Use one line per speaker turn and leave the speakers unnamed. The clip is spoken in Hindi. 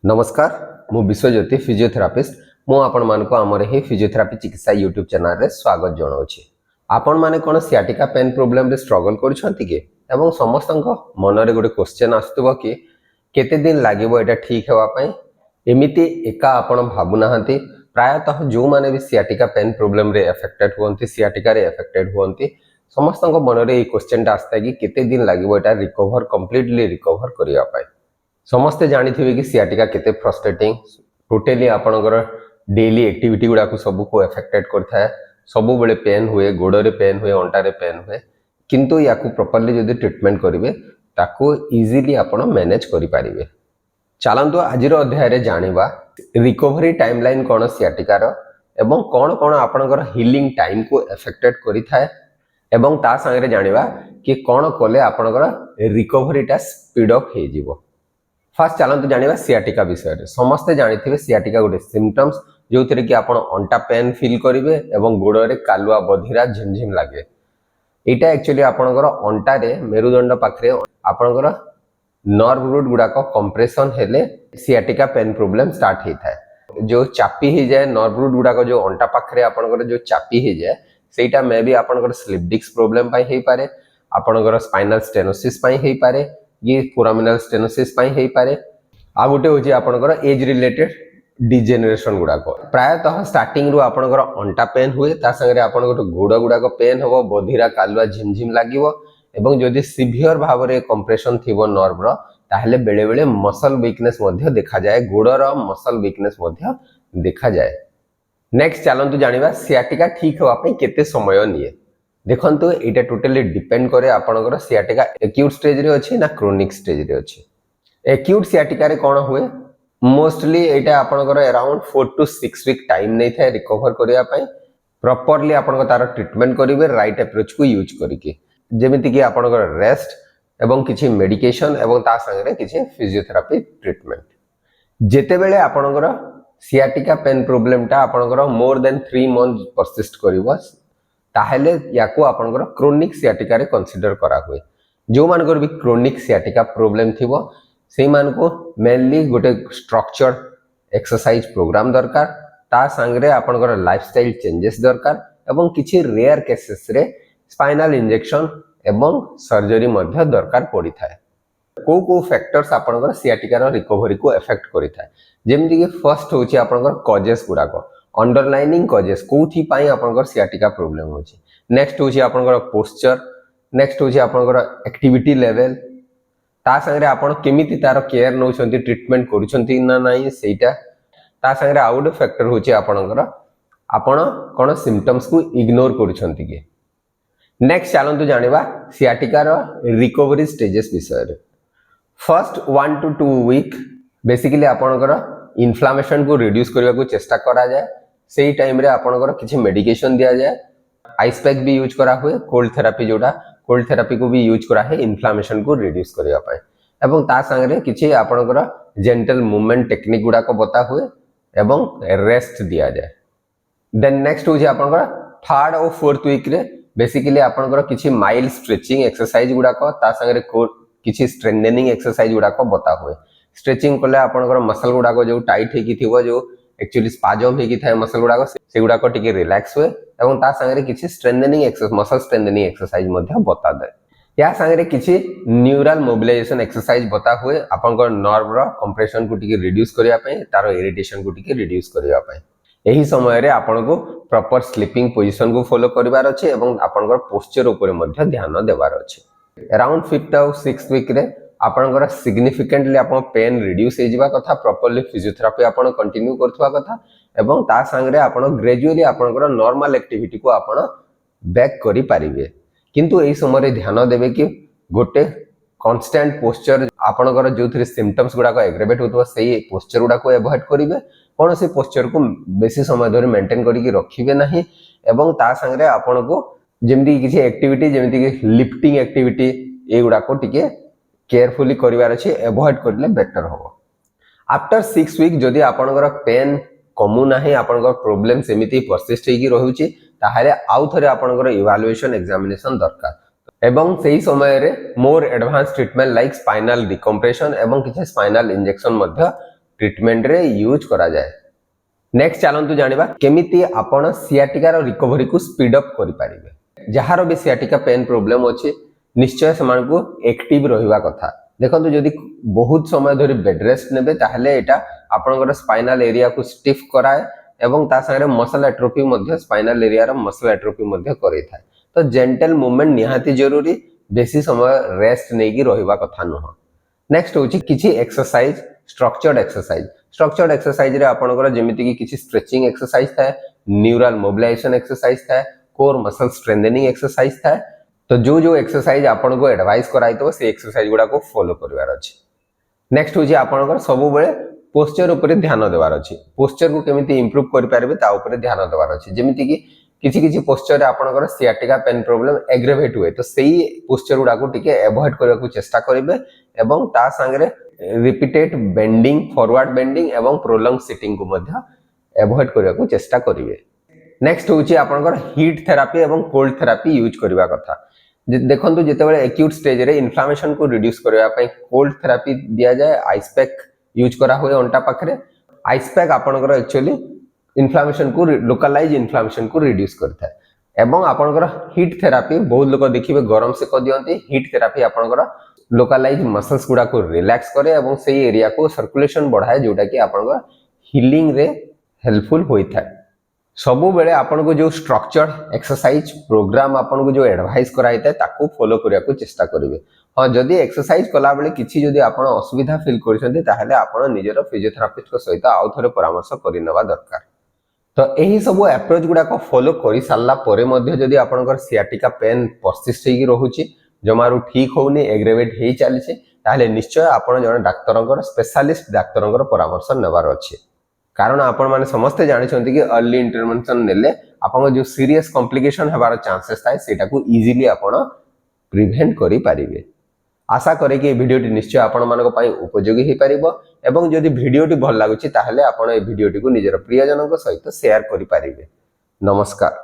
नमस्कार मु विश्वज्योति फिजियोथेरापिस्ट मु आपण मानको आमर ही फिजियोथेरापी चिकित्सा यूट्यूब चैनल रे स्वागत जनाऊँ। आपण माने कोन सियाटिका पेन प्रॉब्लम रे स्ट्रगल करूछंती के एवं समस्तंको मन रे गोटे क्वेश्चन आस्तबो कि केते दिन लागिवो एटा ठीक हेवा पई एमिति एका आपण भाबु नाहंती। प्रायतः जो माने भी सियाटिका पेन प्रॉब्लम रे अफेक्टेड हुअंती सियाटिका रे अफेक्टेड हुअंती समस्तंको मन रे ए क्वेश्चन आस्ता कि केते दिन लागिवो एटा रिकवर कंप्लीटली रिकवर करिया पई। समस्ते जानी थे कि सियाटिका केते फ्रस्ट्रेटिंग टोटली आपणकर डेली एक्टिविटी गुड़ा को सब को एफेक्टेड करता है। सब बेले पेन हुए गोड़ रे पेन हुए अंटारे पेन हुए किंतु या प्रॉपर्ली जदि ट्रीटमेंट करेंगे ताको इजीली आपण मैनेज करि पारिबे। चलंतु आज अध्याय रे जानिबा रिकवरी टाइमलाइन कोन सियाटिका रो एवं कोन कोन आपणकर हीलिंग टाइम को एफेक्टेड करि थाए एवं ता संगे जानिबा कि कोन कोले आपणकर रिकवरीटा स्पीड अप हे जिवो। फास्ट चलते जानिबा सियाटिका विषय रे। समस्ते जानिथिबे सियाटिका गोटे सिम्पटम्स जो थरे कि आपण अंटा पेन फील करिवे एवं गोड़ रे कालुआ बधिरा झिमझिम लागे। एटा एक्चुअली आपणकर अंटा रे मेरुदंड पाखरे आपणकर नर्व रूट गुडा को कंप्रेशन हेले सियाटिका पेन प्रॉब्लम स्टार्ट हे थाए। जो चापी हे जाय नर्व रूट गुडा को जो अंटा पाखरे आपणकर जो चापी हे जाय सेटा मे बी आपणकर स्लिप डिस्क प्रॉब्लम पई हे पारे आपणकर स्पाइनल स्टेनोसिस पई हे पारे ये फोरामिनल स्टेनोसिस पई हे पारे आ गोटे होची आपनकर एज रिलेटेड डिजेनरेशन गुडा को प्रायतः स्टार्टिंग रु आपनकर अंटा पेन हुए ता संगे आपनकर गोड़ गुडा को पेन होबो बधिरा कालुआ झिमझिम लागिवो एवं जदि सिवियर भाव रे कंप्रेशन थिबो नर्व रो ताहले बेले बेले मसल वीकनेस मध्ये देखा जाए गोड़र मसल वीकनेस मध्ये देखा जाए। नेक्स्ट चलंतु जानिबा सियाटिका ठीक होवा पई केते समय निये। देखंतु एटा टोटली डिपेंड करे आपनकर सियाटिका एक्यूट स्टेज रे अछि ना क्रोनिक स्टेज रे अछि। एक्यूट सियाटिका रे कोन हुए मोस्टली एटा आपनकर अराउंड 4 to 6 वीक टाइम नै थाए रिकवर करिया पई। प्रॉपर्ली आपनकर तार ट्रीटमेंट करिवे राइट अप्रोच को यूज करिके जेमिति कि आपनकर रेस्ट एवं किछि मेडिकेशन एवं ता संगे किछि फिजियोथेरापी ट्रीटमेंट। जेते बेले आपनकर सियाटिका पेन प्रॉब्लम ता आपनकर मोर देन 3 मंथ परसिस्ट करिवो ताहले याको आपनकर क्रोनिक सियाटिका रे कंसीडर करा हुए। जो मानकर भी क्रोनिक सियाटिका प्रॉब्लम थिबो सेही मानको मेनली गोटे स्ट्रक्चर्ड एक्सरसाइज प्रोग्राम दरकार ता संगे आपनकर लाइफस्टाइल चेंजेस दरकार एवं किछि रेयर केसेस रे स्पाइनल इंजेक्शन एवं सर्जरी मध्ये दरकार पड़ी थाए। को फैक्टर्स आपनकर सियाटिका रो रिकवरी को इफेक्ट करि थाए जेमिति कि फर्स्ट होची आपनकर कॉजेस गुडा को अंडरलाइनिंग कॉजेस कोथि पाई आपनकर सियाटिका प्रॉब्लम होची। नेक्स्ट होची आपनकर पोस्चर नेक्स्ट होची आपनकर एक्टिविटी लेवल ता संगे आपण केमिति तार केयर नउछंती ट्रीटमेंट करूछंती ना नाही सेटा ता संगे आउट फैक्टर होची आपनकर आपण कोन सिम्पटम्स को इग्नोर करूछंती के। नेक्स्ट चलंतु जानिबा सियाटिका रो रिकवरी स्टेजेस विषय रे। फर्स्ट 1 to 2 वीक बेसिकली आपनकर इन्फ्लेमेशन को रिड्यूस करबा को चेष्टा करा जाए। सेही टाइम रे आपनकर किछि मेडिकेशन दिया जाए। आइस पैक भी यूज करा हुए कोल्ड थेरापी जोटा कोल्ड थेरापी को भी यूज करा है इन्फ्लेमेशन को रिड्यूस करबा पय एवं ता संगे किछि आपनकर जेंटल मूवमेंट टेक्निक गुडा को बता हुए एवं रेस्ट दिया जाए। देन नेक्स्ट हो जे आपनकर थर्ड और फोर्थ वीक रे बेसिकली आपनकर किछि माइल्ड स्ट्रेचिंग एक्सरसाइज गुडा को ता संगे किछि स्ट्रेंथनिंग एक्सरसाइज गुडा को बता हुए। स्ट्रेचिंग कले आपनकर मसल गुडा को जो टाइट हेकी थिबो जो एक्चुअली स्पाजम हेकी थाए मसल गुडा को से गुडा को टिके रिलैक्स हुए एवं ता संगे किछि strengthening exercise muscle strengthening exercise मध्ये बता दे। या संगे किछि न्यूरल मोबिलाइजेशन एक्सरसाइज बता हुए आपनकर नर्व रो कंप्रेशन को टिके रिड्यूस करिया पय तारो इरिटेशन को टिके रिड्यूस करिया पय। एही समय रे आपन को प्रॉपर स्लीपिंग पोजीशन को फॉलो करिवार अछि एवं आपनकर पोस्चर ऊपर मध्ये ध्यान देवार अछि। अराउंड 5th और 6th वीक रे आपनकर सिग्निफिकेंटली आपन पेन रिड्यूस हे जिबा कथा प्रॉपर्ली फिजियोथेरापी आपन कंटिन्यू करथवा कथा एवं ता संगे आपन ग्रेजुअली आपनकर नॉर्मल एक्टिविटी को आपन बैक करि पारिबे। किंतु एही समय रे ध्यान देबे कि गोटे कांस्टेंट पोस्चर आपनकर जोथि सिम्पटम्स गुडा को एग्रेवेट होतबो सेही पोस्चर गुडा को अवॉइड करिवे कोन से पोस्चर को बेसी समय धरि मेंटेन करिकि रखिबे नाही एवं ता संगे आपन को जेमति किछि एक्टिविटी जेमति कि लिफ्टिंग एक्टिविटी ए गुडा को टिके केयरफुली करिवार अछि अवॉइड करले बेटर हो। आफ्टर 6 वीक जदि आपनकर पेन कमु नाही आपनकर प्रॉब्लम सेमिति परसिस्ट हेकी रहुछि ताहाले आउ थरे आपनकर इवैल्यूएशन एग्जामिनेशन दरकार एवं सेही समय रे more advance treatment like spinal decompression एवं किछि स्पाइनल इंजेक्शन मध्ये ट्रीटमेंट रे यूज करा जाए। नेक्स्ट चलतु जानिबा केमिति आपण सियाटिका रो रिकवरी को स्पीड अप करि पारिबे। जहार भी सियाटिका पेन प्रॉब्लम अछि निश्चय समान को एक्टिव रहिबा कथा। देखंतु जदि बहुत समय धरि बेड रेस्ट नेबे ताहले एटा आपनकर स्पाइनल एरिया को स्टिफ कराए एवं ता संगे मसल एट्रोफी मध्ये स्पाइनल एरिया रो मसल एट्रोफी मध्ये करै थाए। तो जेंटल मूवमेंट निहाती जरूरी, बेसी समय रेस्ट नेकी रहिबा कथा नुह। नेक्स्ट होची किछि exercise, structured exercise. Structured exercise रे आपनकर जेमिति कि किछि स्ट्रेचिंग एक्सरसाइज थाए, न्यूरल मोबिलाइजेशन एक्सरसाइज थाए, कोर मसल स्ट्रेंथनिंग एक्सरसाइज थाए। तो जो एक्सरसाइज आपन को एडवाइस कराई तो से एक्सरसाइज गुडा को फॉलो करबार अछि। नेक्स्ट होची आपनकर सब बेले पोस्चर ऊपर ध्यान देवार अछि। पोस्चर को केमिति इंप्रूव करि पारबे ता ऊपर ध्यान देवार अछि। जेमिति कि किछि पोस्चर रे आपनकर सियाटिका पेन प्रॉब्लम एग्रेवेट हुए तो सेही पोस्चर गुडा को टिके अवॉइड करबा को चेष्टा करिवे एवं ता संगे रिपीटेड बेंडिंग, फॉरवर्ड बेंडिंग एवं प्रोलॉन्ग सिटिंग को मध्य अवॉइड करबा को चेष्टा करिवे। नेक्स्ट होची आपनकर हीट थेरापी एवं कोल्ड थेरापी यूज करबा कथा। देखंतु जेतेबेले एक्यूट स्टेज रे इन्फ्लेमेशन को रिड्यूस करबा पई कोल्ड थेरापी दिया जाए। आइस पैक यूज करा हुए अंटा पाखरे। आइस पैक आपनकर एक्चुअली इन्फ्लेमेशन को लोकलाइज इन्फ्लेमेशन को रिड्यूस करता है एवं आपनकर हीट थेरापी बहुत लोग देखिबे गरम से क दियंती। हीट थेरापी आपनकर लोकलाइज मसल्स गुडा को रिलैक्स करे एवं सेही एरिया को सर्कुलेशन बढ़ाए जोटा कि आपनकर हीलिंग रे हेल्पफुल होई थाए। सबु बेले आपन को जो स्ट्रक्चर्ड एक्सरसाइज प्रोग्राम आपन को जो एडवाइस कराई थाए ताकू फॉलो करिया को चेष्टा करिवे। हां जदी एक्सरसाइज कला बेले किछि जदी आपन असुविधा फील करछन्ते ताहले आपन निजेरो फिजियोथेरापिस्ट को सहित आउ थरे परामर्श करिनवा दरकार। तो यही सब अप्रोच गुडा को फॉलो करि सारला परे मध्ये जदी आपनकर सियाटिका पेन परसिस्ट हेकी रहूची, जमारू ठीक होउनी, एग्रेवेट हेई चलीछे, ताहले निश्चय आपन जने डाक्तरंकर स्पेशलिस्ट डाक्तरंकर परामर्श नेबार अछि। कारण आपण माने समस्त जानि छथि कि अर्ली इंटरवेंशन नेले आपन जो सीरियस कॉम्प्लिकेशन हेबार चांसेस थाए सेटा को इजीली आपण प्रिवेंट करि पारिबे। आशा करे कि वीडियोटी निश्चय आपण मानको पई उपयोगी हे परिबो एवं जदि वीडियोटी भल लागुची ताहले आपण ए वीडियोटी को निजर प्रियजनक सहित शेयर करि पारिबे। नमस्कार।